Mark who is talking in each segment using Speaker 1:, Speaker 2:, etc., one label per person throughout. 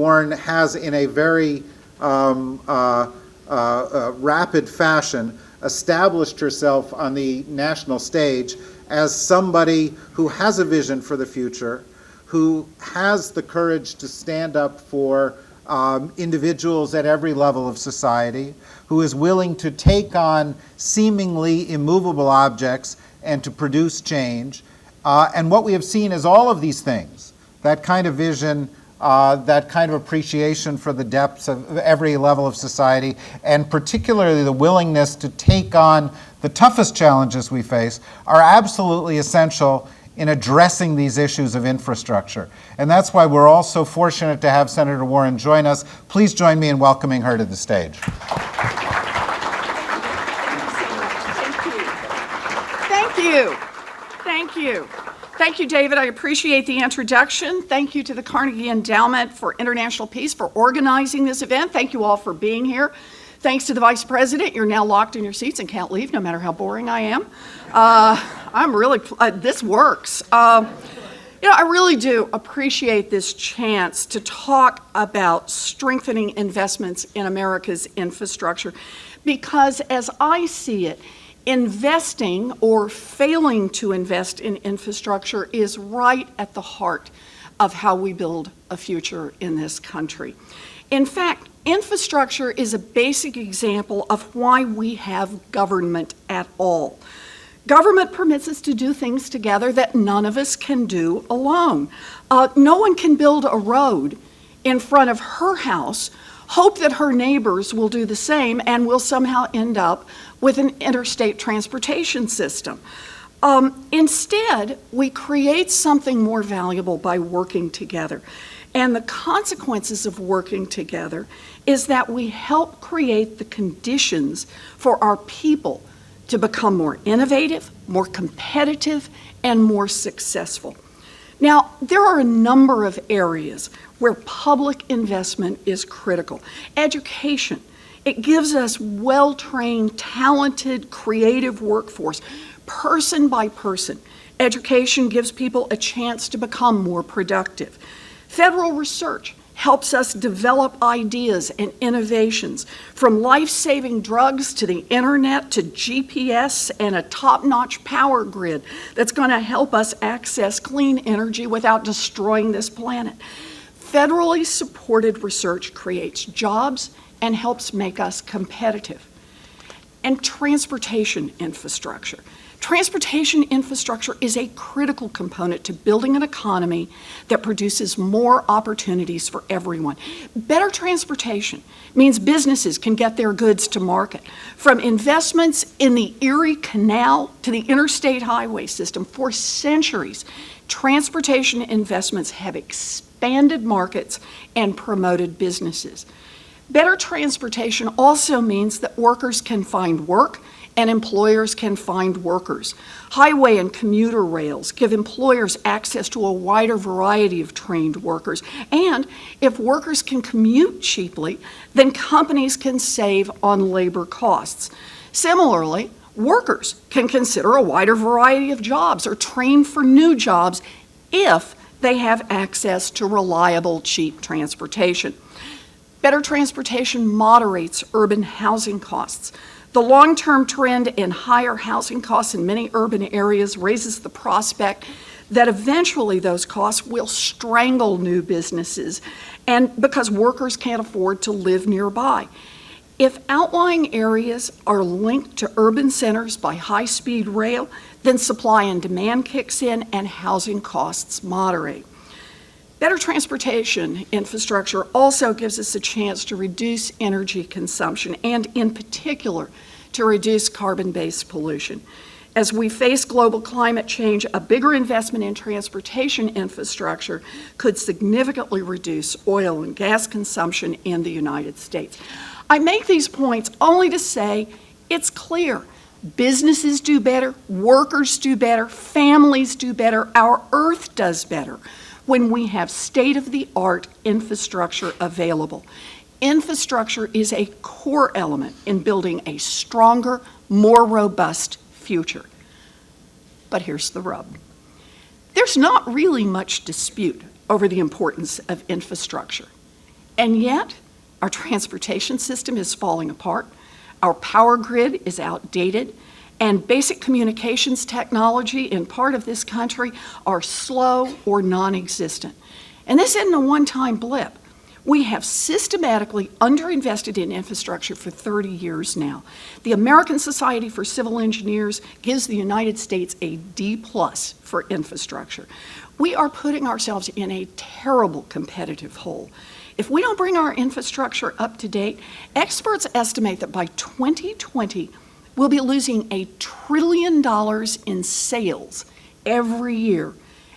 Speaker 1: born has, in a very rapid fashion, established herself on the national stage as somebody who has a vision for the future, who has the courage to stand up for individuals at every level of society, who is willing to take on seemingly immovable objects and to produce change. And what we have seen is all of these things, that kind of vision, that kind of appreciation for the depths of every level of society, and particularly the willingness to take on the toughest challenges we face, are absolutely essential in addressing these issues of infrastructure. And that's why we're all so fortunate to have Senator Warren join us. Please join me in welcoming her to the stage.
Speaker 2: Thank you. Thank you. Thank you, David. I appreciate the introduction. Thank you to the Carnegie Endowment for International Peace for organizing this event. Thank you all for being here. Thanks to the Vice President. You're now locked in your seats and can't leave, no matter how boring I am. I'm really, this works. I really do appreciate this chance to talk about strengthening investments in America's infrastructure, because as I see it, investing or failing to invest in infrastructure is right at the heart of how we build a future in this country. In fact, infrastructure is a basic example of why we have government at all. Government permits us to do things together that none of us can do alone. No one can build a road in front of her house, hope that her neighbors will do the same, and will somehow end up with an interstate transportation system. Instead, we create something more valuable by working together. And the consequences of working together is that we help create the conditions for our people to become more innovative, more competitive, and more successful. Now, there are a number of areas where public investment is critical. Education. It gives us well-trained, talented, creative workforce, person by person. Education gives people a chance to become more productive. Federal research helps us develop ideas and innovations, from life-saving drugs to the internet to GPS and a top-notch power grid that's going to help us access clean energy without destroying this planet. Federally supported research creates jobs and helps make us competitive. And transportation infrastructure. Transportation infrastructure is a critical component to building an economy that produces more opportunities for everyone. Better transportation means businesses can get their goods to market. From investments in the Erie Canal to the interstate highway system, for centuries, transportation investments have expanded markets and promoted businesses. Better transportation also means that workers can find work and employers can find workers. Highway and commuter rails give employers access to a wider variety of trained workers. And if workers can commute cheaply, then companies can save on labor costs. Similarly, workers can consider a wider variety of jobs or train for new jobs if they have access to reliable, cheap transportation. Better transportation moderates urban housing costs. The long-term trend in higher housing costs in many urban areas raises the prospect that eventually those costs will strangle new businesses, and because workers can't afford to live nearby. If outlying areas are linked to urban centers by high-speed rail, then supply and demand kicks in and housing costs moderate. Better transportation infrastructure also gives us a chance to reduce energy consumption and, in particular, to reduce carbon-based pollution. As we face global climate change, a bigger investment in transportation infrastructure could significantly reduce oil and gas consumption in the United States. I make these points only to say it's clear. Businesses do better, workers do better, families do better, our Earth does better when we have state-of-the-art infrastructure available. Infrastructure is a core element in building a stronger, more robust future. But here's the rub. There's not really much dispute over the importance of infrastructure. And yet, our transportation system is falling apart, our power grid is outdated, and basic communications technology in part of this country are slow or non-existent. And this isn't a one-time blip. We have systematically underinvested in infrastructure for 30 years now. The American Society for Civil Engineers gives the United States a D+ for infrastructure. We are putting ourselves in a terrible competitive hole. If we don't bring our infrastructure up to date, experts estimate that by 2020, we'll be losing $1 trillion in sales every year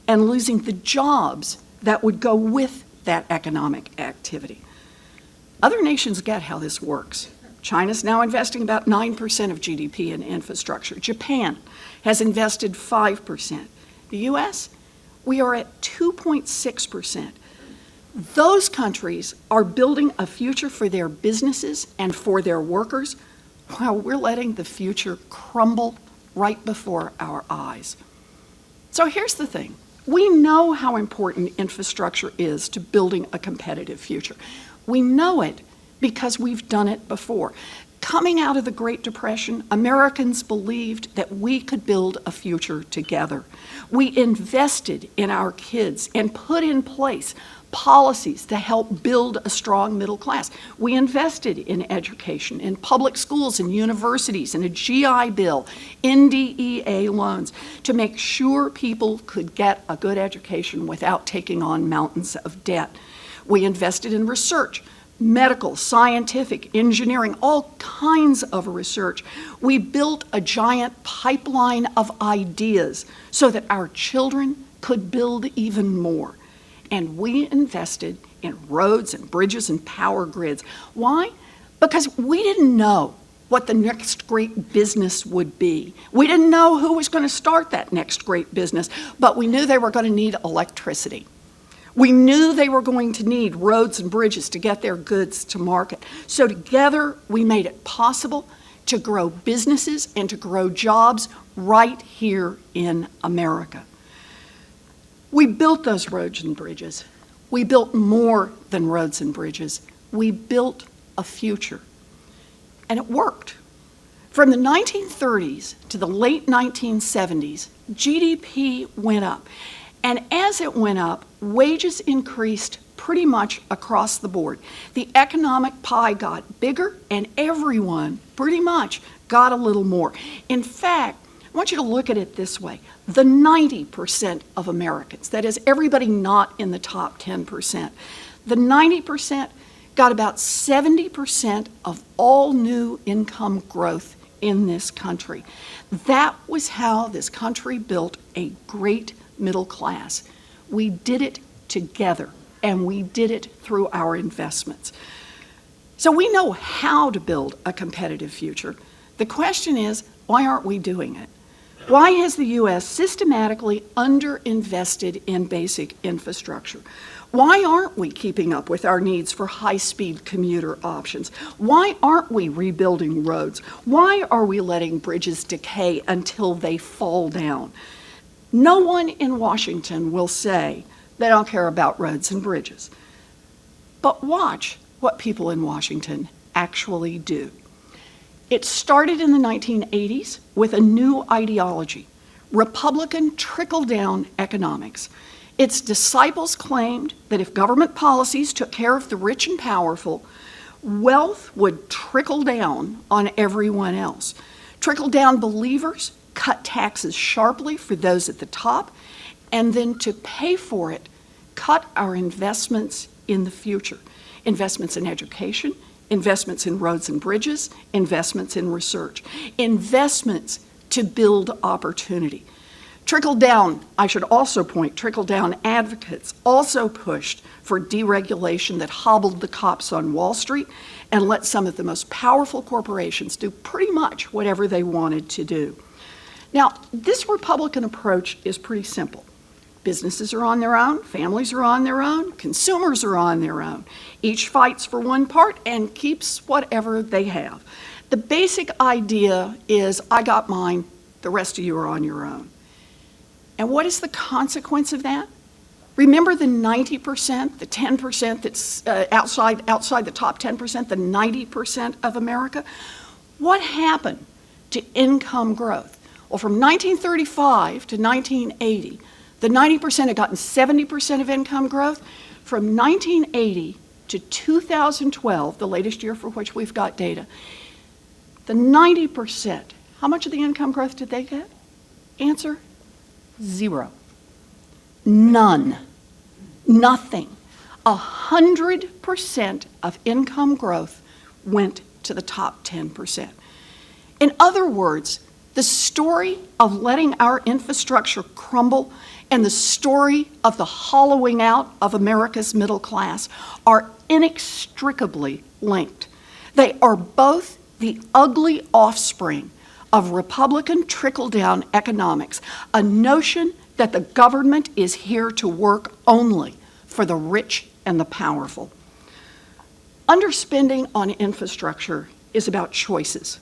Speaker 2: and losing the jobs that would go with that economic activity. Other nations get how this works. China's now investing about 9% of GDP in infrastructure. Japan has invested 5%. The US, we are at 2.6%. Those countries are building a future for their businesses and for their workers while we're letting the future crumble right before our eyes. So here's the thing. We know how important infrastructure is to building a competitive future. We know it because we've done it before. Coming out of the Great Depression, Americans believed that we could build a future together. We invested in our kids and put in place policies to help build a strong middle class. We invested in education, in public schools and universities, in a GI Bill, NDEA loans, to make sure people could get a good education without taking on mountains of debt. We invested in research, medical, scientific, engineering, all kinds of research. We built a giant pipeline of ideas so that our children could build even more. And we invested in roads and bridges and power grids. Why? Because we didn't know what the next great business would be. We didn't know who was going to start that next great business, but we knew they were going to need electricity. We knew they were going to need roads and bridges to get their goods to market. So together, we made it possible to grow businesses and to grow jobs right here in America. We built those roads and bridges. We built more than roads and bridges. We built a future. And it worked. From the 1930s to the late 1970s, GDP went up. And as it went up, wages increased pretty much across the board. The economic pie got bigger, and everyone pretty much got a little more. In fact, I want you to look at it this way. The 90% of Americans, that is everybody not in the top 10%, the 90% got about 70% of all new income growth in this country. That was how this country built a great middle class. We did it together, and we did it through our investments. So we know how to build a competitive future. The question is, why aren't we doing it? Why has the U.S. systematically underinvested in basic infrastructure? Why aren't we keeping up with our needs for high-speed commuter options? Why aren't we rebuilding roads? Why are we letting bridges decay until they fall down? No one in Washington will say they don't care about roads and bridges. But watch what people in Washington actually do. It started in the 1980s with a new ideology, Republican trickle-down economics. Its disciples claimed that if government policies took care of the rich and powerful, wealth would trickle down on everyone else. Trickle-down believers cut taxes sharply for those at the top, and then to pay for it, cut our investments in the future. Investments in education, investments in roads and bridges, investments in research, investments to build opportunity. Trickle-down, I should also point, trickle-down advocates also pushed for deregulation that hobbled the cops on Wall Street and let some of the most powerful corporations do pretty much whatever they wanted to do. Now, this Republican approach is pretty simple. Businesses are on their own, families are on their own, consumers are on their own. Each fights for one part and keeps whatever they have. The basic idea is, I got mine, the rest of you are on your own. And what is the consequence of that? Remember the 90%, the 10% that's outside the top 10%, the 90% of America? What happened to income growth? Well, from 1935 to 1980, the 90% had gotten 70% of income growth. From 1980 to 2012, the latest year for which we've got data, the 90%, how much of the income growth did they get? Answer, 0. None. Nothing. 100% of income growth went to the top 10%. In other words, the story of letting our infrastructure crumble and the story of the hollowing out of America's middle class are inextricably linked. They are both the ugly offspring of Republican trickle-down economics, a notion that the government is here to work only for the rich and the powerful. Underspending on infrastructure is about choices.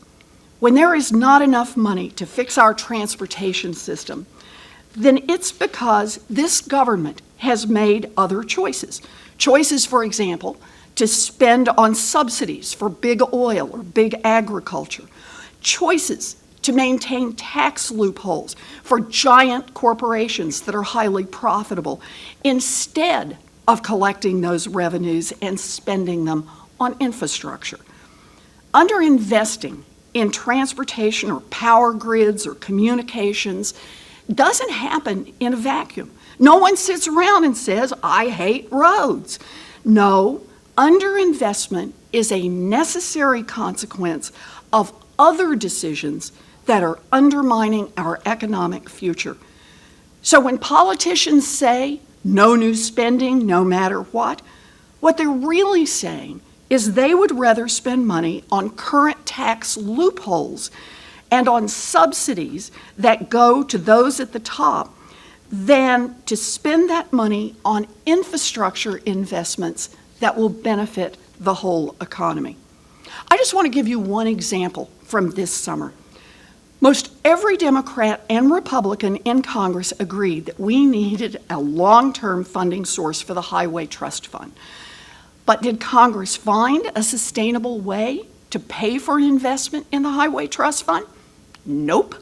Speaker 2: When there is not enough money to fix our transportation system, then it's because this government has made other choices. Choices, for example, to spend on subsidies for big oil or big agriculture. Choices to maintain tax loopholes for giant corporations that are highly profitable, instead of collecting those revenues and spending them on infrastructure. Underinvesting in transportation or power grids or communications doesn't happen in a vacuum. No one sits around and says, I hate roads. No, underinvestment is a necessary consequence of other decisions that are undermining our economic future. So when politicians say no new spending, no matter what they're really saying is they would rather spend money on current tax loopholes and on subsidies that go to those at the top than to spend that money on infrastructure investments that will benefit the whole economy. I just want to give you one example from this summer. Most every Democrat and Republican in Congress agreed that we needed a long-term funding source for the Highway Trust Fund. But did Congress find a sustainable way to pay for an investment in the Highway Trust Fund? Nope.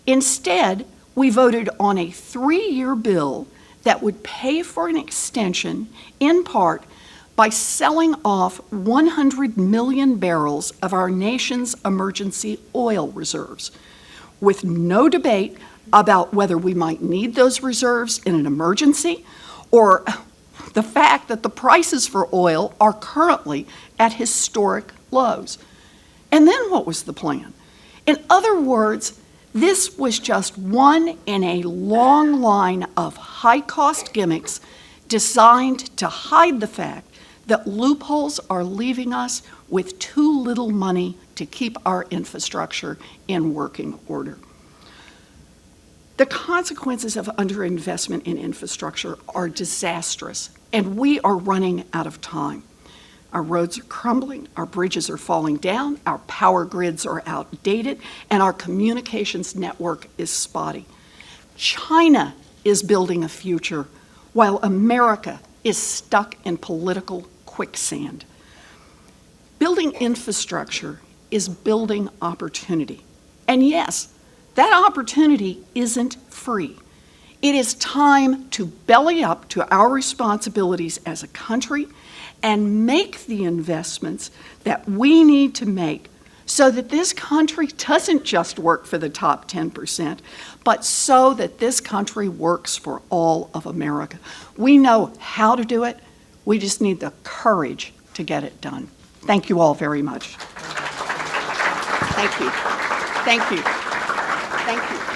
Speaker 2: Instead, we voted on a 3-year bill that would pay for an extension, in part, by selling off 100 million barrels of our nation's emergency oil reserves, with no debate about whether we might need those reserves in an emergency or the fact that the prices for oil are currently at historic lows. And then what was the plan? In other words, this was just one in a long line of high-cost gimmicks designed to hide the fact that loopholes are leaving us with too little money to keep our infrastructure in working order. The consequences of underinvestment in infrastructure are disastrous, and we are running out of time. Our roads are crumbling, our bridges are falling down, our power grids are outdated, and our communications network is spotty. China is building a future while America is stuck in political quicksand. Building infrastructure is building opportunity. And yes, that opportunity isn't free. It is time to belly up to our responsibilities as a country and make the investments that we need to make so that this country doesn't just work for the top 10%, but so that this country works for all of America. We know how to do it. We just need the courage to get it done. Thank you all very much. Thank you. Thank you. Thank you.